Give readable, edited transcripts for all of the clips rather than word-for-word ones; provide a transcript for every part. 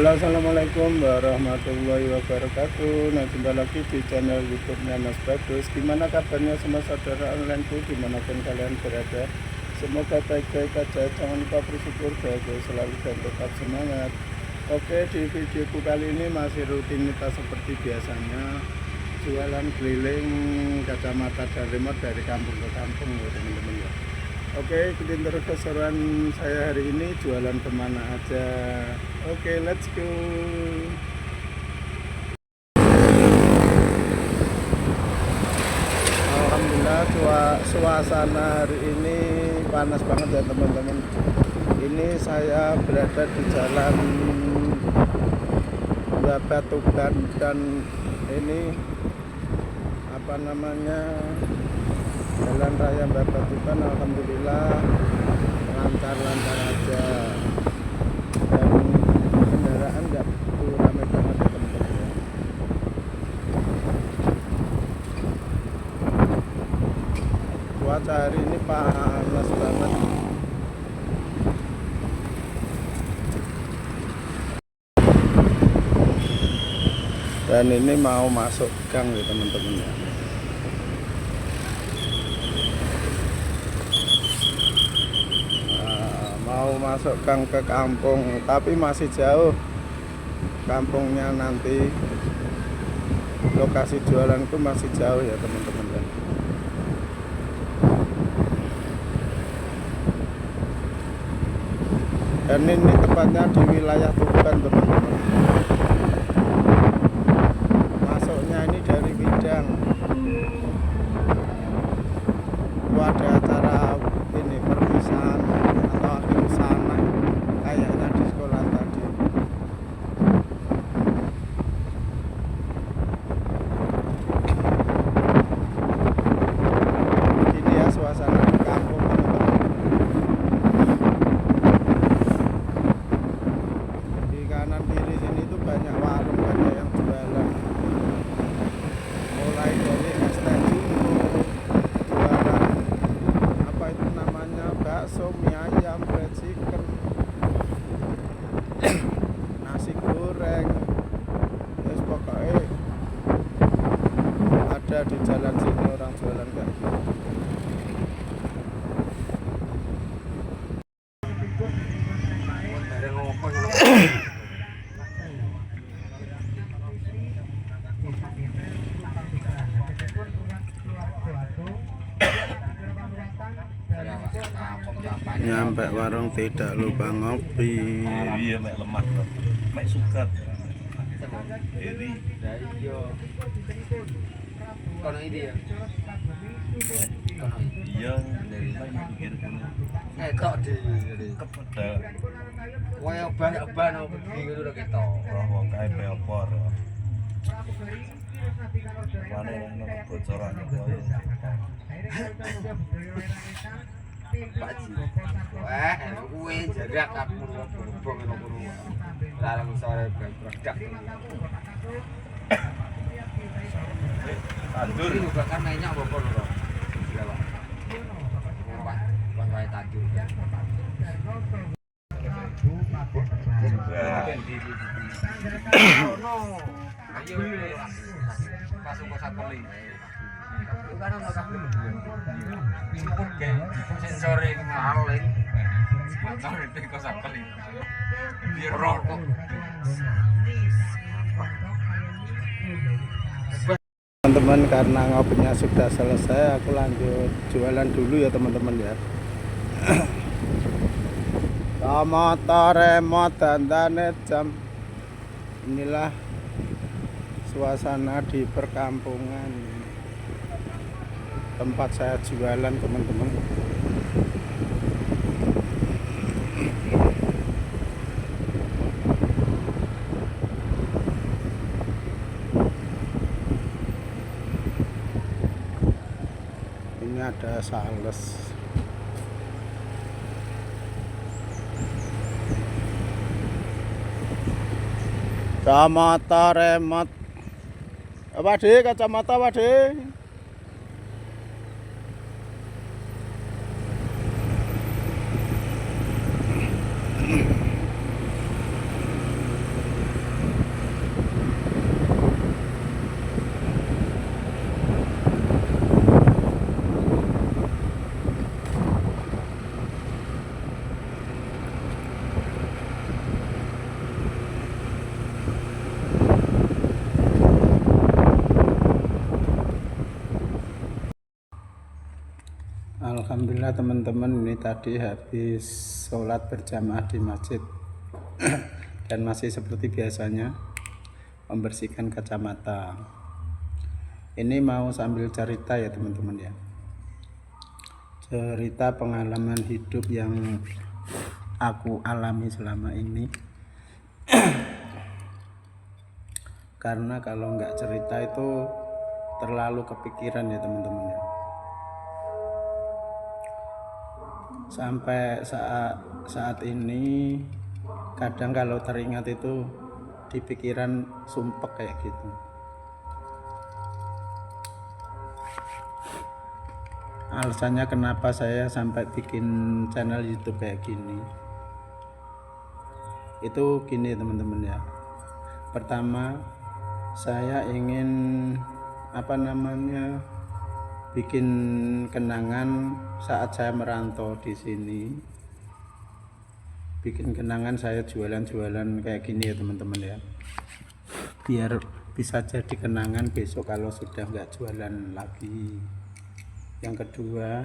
Halo, assalamualaikum warahmatullahi wabarakatuh. Nah, jumpa lagi di channel YouTube-nya Mas Bagus. Gimana kabarnya semua saudara onlineku dimanapun kalian berada? Semoga baik-baik aja. Jangan lupa bersyukur, bahagia selalu dan tetap semangat. Oke, di videoku kali ini masih rutinitas seperti biasanya, jualan keliling kacamata dan remote dari kampung ke kampung ya teman-teman ya. Oke, ikutin terus keseruan saya hari ini, jualan kemana aja. Oke, let's go. Alhamdulillah, suasana hari ini panas banget ya teman-teman. Ini saya berada di jalan Batukan dan ini apa namanya, jalan raya Batukan. Alhamdulillah lancar-lancar aja dan kendaraan nggak begitu ramai banget ya teman-teman ya. Cuaca hari ini panas banget. Dan ini mau masuk gang ya teman-teman ya. Mau masuk gang ke kampung, tapi masih jauh kampungnya, nanti lokasi jualanku masih jauh ya teman-teman ya. Dan ini tepatnya di wilayah Tuban teman-teman. Masuknya ini dari Widang. Itu ada acara ini perpisahan atau akhir sana kayaknya di sekolah tadi. Ini ya suasana di kampung teman-teman. Di kanan kiri sini tuh banyak warung, banyak yang jualan, mulai dari es teh jumbo, jualan apa itu namanya, bakso, mie ayam, fried chicken, nasi goreng, terus pokoknya ada di jalan sini orang jualan kayak gitu. Nyampe warung tidak lupa ngopi. Iya, mek lemah loh. Mek suket. Iri. Dari yo. Kono ini ya. Kono Iya, dari pinggir gunung. tok di. Kepeda. Waya ban opo pergi ngono lho ketok. Wah, kae peopor. Mana yang kebocoran koyo. Paci. Wah, kuwi jarak aku bong ngono. Larang sore produk. Tandur. Ini juga kan mainnya apa lho. Gila, Pak. Wah, wae tandur. Ayo, masuk ke sakeli. Bukan ono sakeli. Cukup ge, sensore maling. Sensore itu ke sakeli. Biar rokok. Teman-teman, karena ngopinya sudah selesai, aku lanjut jualan dulu ya teman-teman ya. Motor remote dandane jam. Inilah suasana di perkampungan tempat saya jualan teman-teman. Ini ada sales. Kacamata remote. Apa deh kacamata apa deh? Alhamdulillah teman-teman, ini tadi habis sholat berjamaah di masjid dan masih seperti biasanya membersihkan kacamata. Ini mau sambil cerita ya teman-teman ya, cerita pengalaman hidup yang aku alami selama ini. Karena kalau nggak cerita itu terlalu kepikiran ya teman-teman ya. Sampai saat ini kadang kalau teringat itu di pikiran sumpek kayak gitu. Alasannya kenapa saya sampai bikin channel YouTube kayak gini, itu gini teman-teman ya. Pertama, saya ingin bikin kenangan saat saya merantau di sini. Bikin kenangan saya jualan-jualan kayak gini ya teman-teman ya, biar bisa jadi kenangan besok kalau sudah nggak jualan lagi. Yang kedua,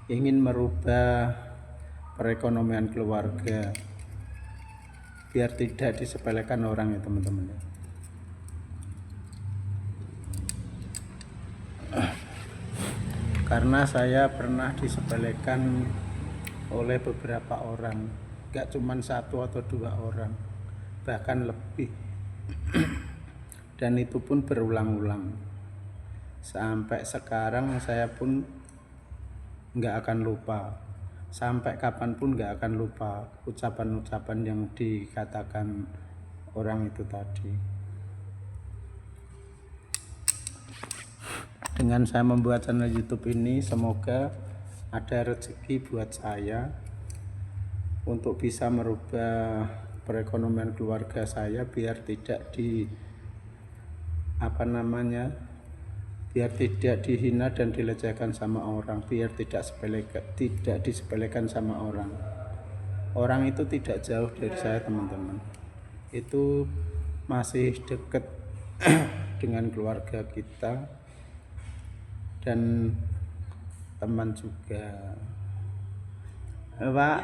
ingin merubah perekonomian keluarga biar tidak disepelekan orang ya teman-teman ya. Karena saya pernah disepelekan oleh beberapa orang, gak cuma satu atau dua orang, bahkan lebih. Dan itu pun berulang-ulang. Sampai sekarang saya pun gak akan lupa, sampai kapanpun gak akan lupa ucapan-ucapan yang dikatakan orang itu tadi. Dengan saya membuat channel YouTube ini, semoga ada rezeki buat saya untuk bisa merubah perekonomian keluarga saya biar tidak biar tidak dihina dan dilecehkan sama orang, biar tidak disepelekan sama orang. Orang itu tidak jauh dari saya teman-teman, itu masih dekat dengan keluarga kita dan teman juga, Pak.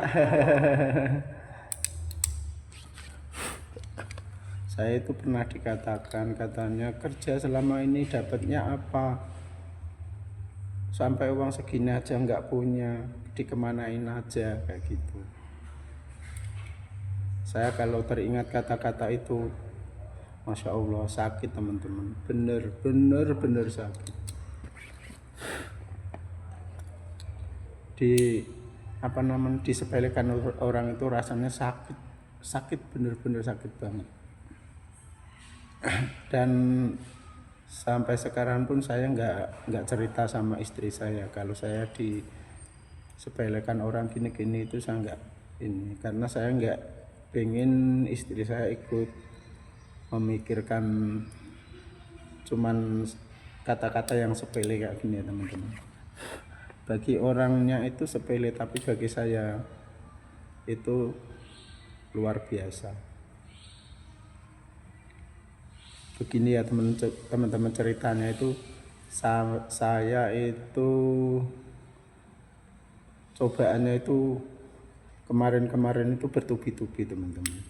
Saya itu pernah dikatakan, katanya kerja selama ini dapatnya apa, sampai uang segini aja nggak punya, dikemanain aja, kayak gitu. Saya kalau teringat kata-kata itu, Masya Allah, sakit teman-teman, bener sakit. Disepelekan orang itu rasanya sakit bener sakit banget. Dan sampai sekarang pun saya nggak cerita sama istri saya kalau saya disepelekan orang gini itu. Saya nggak ini, karena saya nggak pengen istri saya ikut memikirkan cuman kata-kata yang sepele kayak gini ya teman-teman. Bagi orangnya itu sepele, tapi bagi saya itu luar biasa. Begini ya teman-teman, ceritanya itu saya itu cobaannya itu kemarin itu bertubi-tubi teman-teman.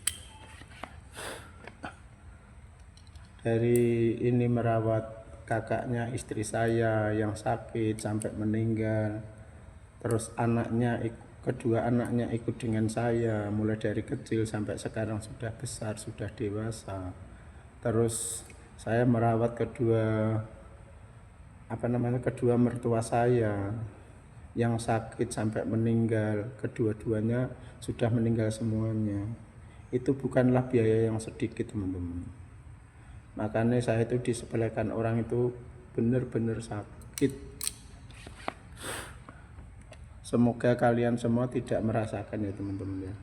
Dari ini merawat kakaknya istri saya yang sakit sampai meninggal, terus kedua anaknya ikut dengan saya mulai dari kecil sampai sekarang sudah besar, sudah dewasa. Terus saya merawat kedua mertua saya yang sakit sampai meninggal, kedua-duanya sudah meninggal semuanya. Itu bukanlah biaya yang sedikit teman-teman. Makanya saya itu disepelekan orang itu benar-benar sakit. Semoga kalian semua tidak merasakan ya teman-teman ya.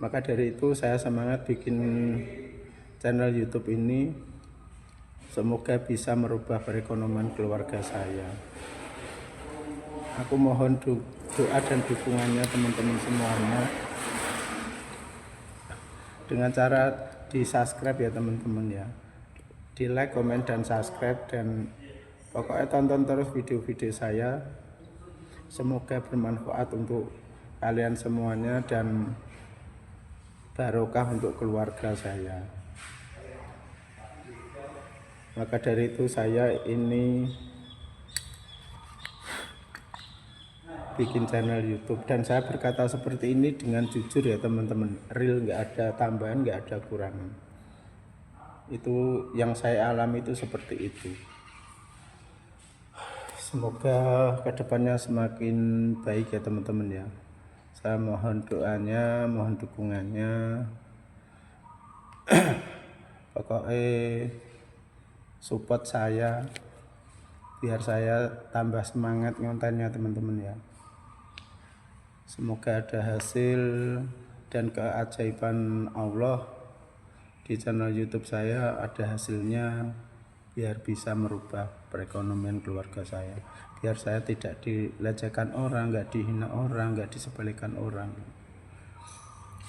Maka dari itu saya semangat bikin channel YouTube ini, semoga bisa merubah perekonomian keluarga saya. Aku mohon doa dan dukungannya teman-teman semuanya dengan cara di subscribe ya teman-teman ya, di like, komen, dan subscribe, dan Pokoknya tonton terus video-video saya, semoga bermanfaat untuk kalian semuanya dan barokah untuk keluarga saya. Maka dari itu saya ini bikin channel YouTube, dan saya berkata seperti ini dengan jujur ya teman-teman, real, nggak ada tambahan, nggak ada kurangan. Itu yang saya alami itu seperti itu. Semoga kedepannya semakin baik ya teman-teman ya. Saya mohon doanya, mohon dukungannya. Pokoknya support saya biar saya tambah semangat ngontennya teman-teman ya. Semoga ada hasil dan keajaiban Allah di channel YouTube saya, ada hasilnya biar bisa merubah perekonomian keluarga saya, biar saya tidak dilecehkan orang, nggak dihina orang, nggak disepelekan orang.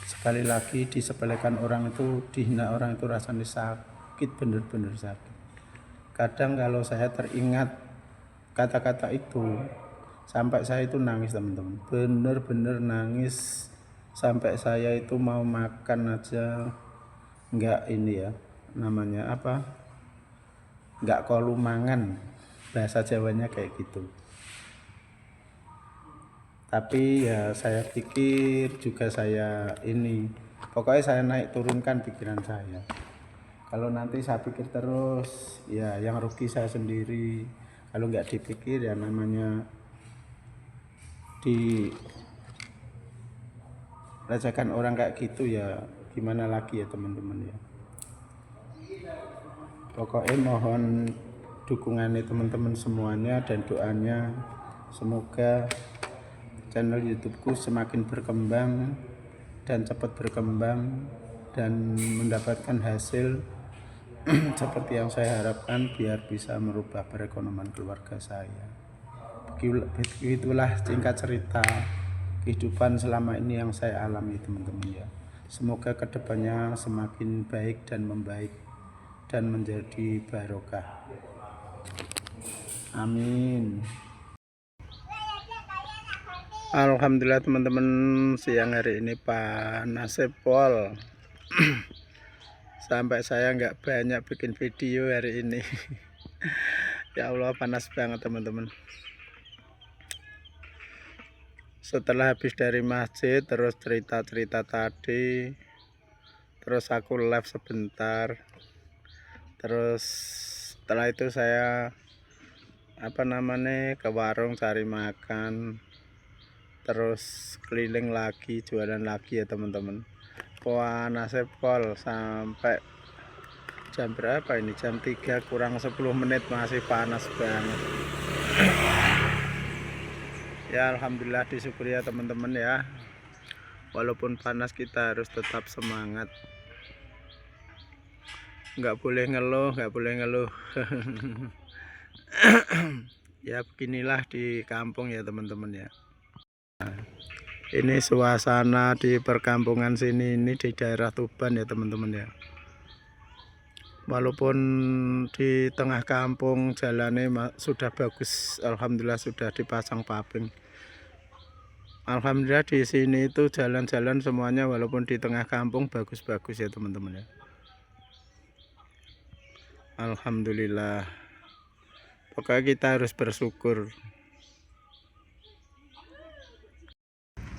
Sekali lagi, disepelekan orang itu, dihina orang itu rasanya sakit, bener-bener sakit. Kadang kalau saya teringat kata-kata itu, sampai saya itu nangis teman-teman, bener-bener nangis, sampai saya itu mau makan aja nggak ini ya, namanya apa, nggak kolumangan, bahasa Jawanya kayak gitu. Tapi ya saya pikir juga saya ini, pokoknya saya naik turunkan pikiran saya. Kalau nanti saya pikir terus, ya yang rugi saya sendiri. Kalau nggak dipikir ya namanya dilecehkan orang kayak gitu ya gimana lagi ya teman-teman ya. Pokoknya mohon dukungannya teman-teman semuanya dan doanya, semoga channel YouTubeku semakin berkembang dan cepat berkembang dan mendapatkan hasil seperti yang saya harapkan, biar bisa merubah perekonomian keluarga saya. Begitulah singkat cerita kehidupan selama ini yang saya alami teman-teman ya. Semoga kedepannya semakin baik dan membaik dan menjadi barokah. Amin. Alhamdulillah teman-teman, siang hari ini panas pol. Sampai saya nggak banyak bikin video hari ini. Ya Allah, panas banget teman-teman. Setelah habis dari masjid, terus cerita-cerita tadi, terus aku live sebentar, terus setelah itu saya ke warung cari makan, terus keliling lagi, jualan lagi ya teman-teman. Panas pol sampai jam berapa ini, jam 3 kurang 10 menit masih panas banget. Ya alhamdulillah, disyukuri ya teman-teman ya. Walaupun panas kita harus tetap semangat, nggak boleh ngeluh, nggak boleh ngeluh. Ya beginilah di kampung ya teman-teman ya. Ini suasana di perkampungan sini, ini di daerah Tuban ya teman-teman ya. Walaupun di tengah kampung jalannya sudah bagus, alhamdulillah sudah dipasang paving. Alhamdulillah di sini itu jalan-jalan semuanya walaupun di tengah kampung bagus-bagus ya teman-teman ya. Alhamdulillah. Pokoknya kita harus bersyukur.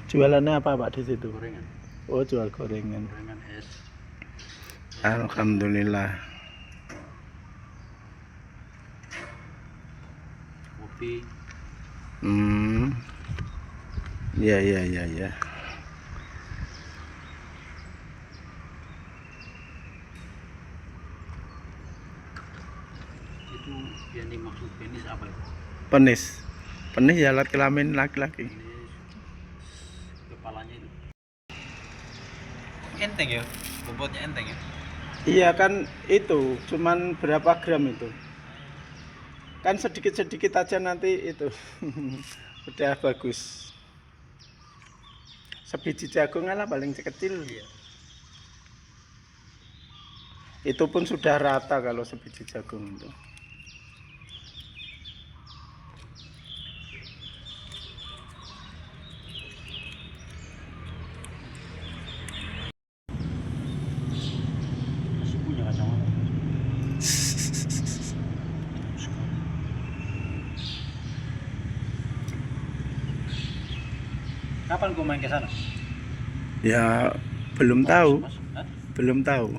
Jualannya apa Pak di situ? Gorengan. Oh, jual gorengan. Gorengan es. Alhamdulillah. Kopi. Ya. Itu yang dimaksud penis apa itu? Penis ya, alat kelamin laki-laki. Penis kepalanya itu. Enteng ya, bobotnya enteng ya. Iya kan, itu cuman berapa gram itu? Kan sedikit-sedikit aja nanti itu. Udah bagus. Sebiji jagung lah paling kecil. Iya. Itu pun sudah rata kalau sebiji jagung itu. Kapan kau main ke sana? Ya belum tahu, Mas? Hah? belum tahu.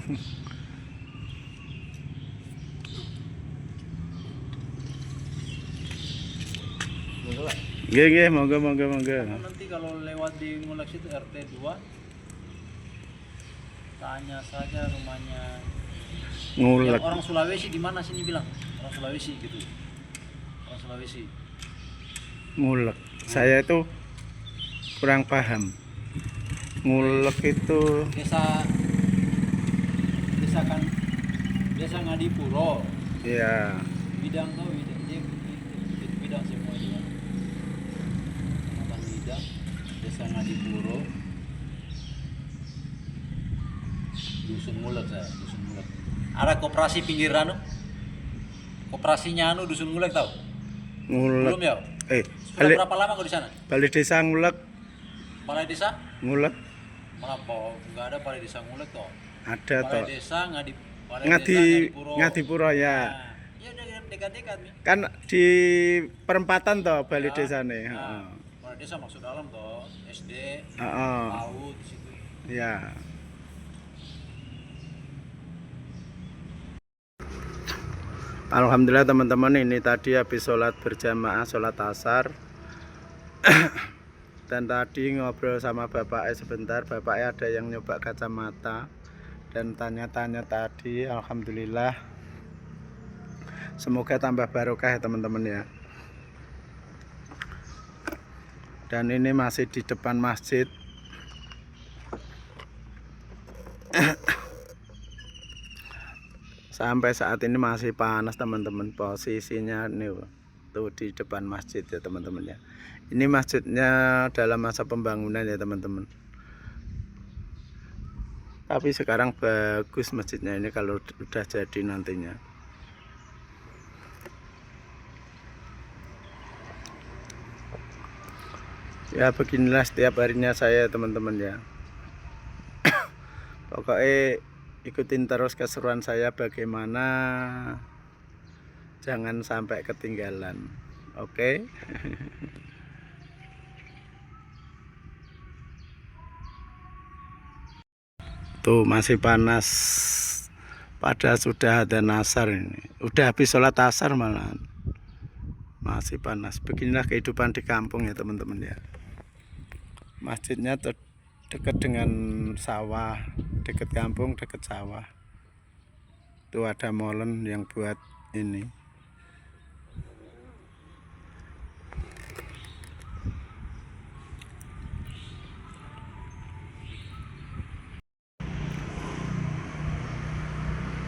Nggih, monggo. Kamu nanti kalau lewat di Ngulek situ RT 2 tanya saja rumahnya Ngulek. yang orang Sulawesi di mana sini bilang orang Sulawesi gitu, orang Sulawesi. Ngulek. Saya itu kurang paham. Ngulek itu desa Ngadipuro, ya bidang dia bidang semua itu kan. Makan bidang desa Ngadipuro, dusun Ngulek. Ada koperasi pinggir anu, koperasinya anu dusun Ngulek tahu? Ngulek. Belum ya? Sudah berapa lama kau di sana? Balai Desa Ngulek. Balai desa? Ngulek Kenapa? Enggak ada balai desa Ngulek toh. ada Balai toh. desa Ngadipuro ya. Nah, ya udah dekat-dekat nih. Kan di perempatan toh balai Ya, desane. nah, balai desa masuk dalam toh, SD, Heeh. PAUD di situ. Ya. Alhamdulillah teman-teman, ini tadi habis sholat berjamaah, sholat asar. Dan tadi ngobrol sama bapaknya sebentar. Bapaknya ada yang nyoba kacamata dan tanya-tanya tadi. Alhamdulillah, semoga tambah barokah ya teman-teman ya. Dan ini masih di depan masjid. Sampai saat ini masih panas teman-teman, posisinya nih tuh di depan masjid ya teman-teman ya. Ini masjidnya dalam masa pembangunan ya teman-teman. Tapi sekarang bagus masjidnya ini kalau udah jadi nantinya. Ya beginilah setiap harinya saya teman-teman ya. Pokoknya ikutin terus keseruan saya bagaimana, jangan sampai ketinggalan. Oke. Tuh masih panas, padahal sudah ada asar ini. Udah habis sholat asar malah masih panas. Beginilah kehidupan di kampung ya teman-teman ya. Masjidnya dekat dengan sawah, dekat kampung, dekat sawah. Tuh ada molen yang buat ini.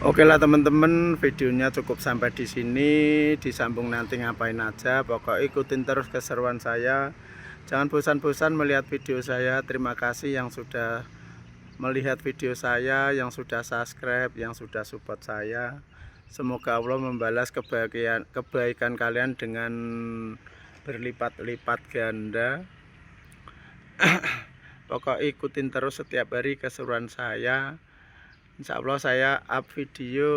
Oke lah teman-teman, videonya cukup sampai di sini. Disambung nanti ngapain aja, pokoknya ikutin terus keseruan saya. Jangan bosan-bosan melihat video saya. Terima kasih yang sudah melihat video saya, yang sudah subscribe, yang sudah support saya. Semoga Allah membalas kebaikan kalian dengan berlipat-lipat ganda. Pokoknya ikutin terus setiap hari keseruan saya. Insya Allah saya up video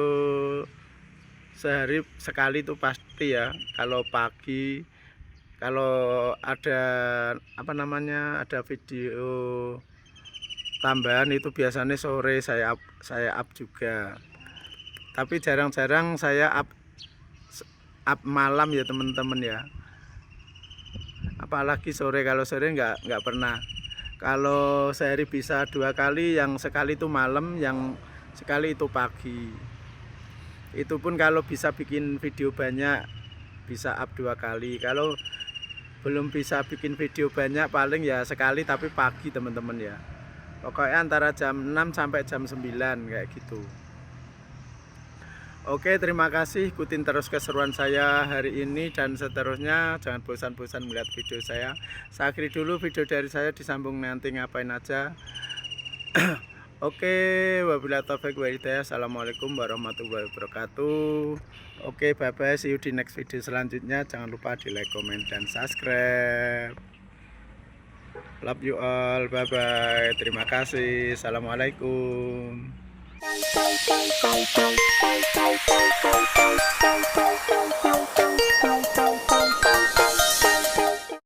sehari sekali itu pasti ya. Kalau pagi, kalau ada ada video tambahan itu biasanya sore saya up juga. Tapi jarang-jarang saya up malam ya teman-teman ya. Apalagi sore, kalau sore nggak pernah. Kalau sehari bisa 2 kali, yang sekali itu malam, yang sekali itu pagi. Itu pun kalau bisa bikin video banyak bisa up 2 kali. Kalau belum bisa bikin video banyak paling ya sekali tapi pagi teman-teman ya. Pokoknya antara jam 6 sampai jam 9 kayak gitu. Oke, terima kasih, ikutin terus keseruan saya hari ini dan seterusnya. Jangan bosan-bosan melihat video saya. Saya akhiri dulu video dari saya, disambung nanti ngapain aja. Oke, wabillahi taufiq wal hidayah. Assalamualaikum warahmatullahi wabarakatuh. Oke, bye bye, see you di next video selanjutnya. Jangan lupa di like, comment, dan subscribe. Love you all, bye bye. Terima kasih. Assalamualaikum. Bye.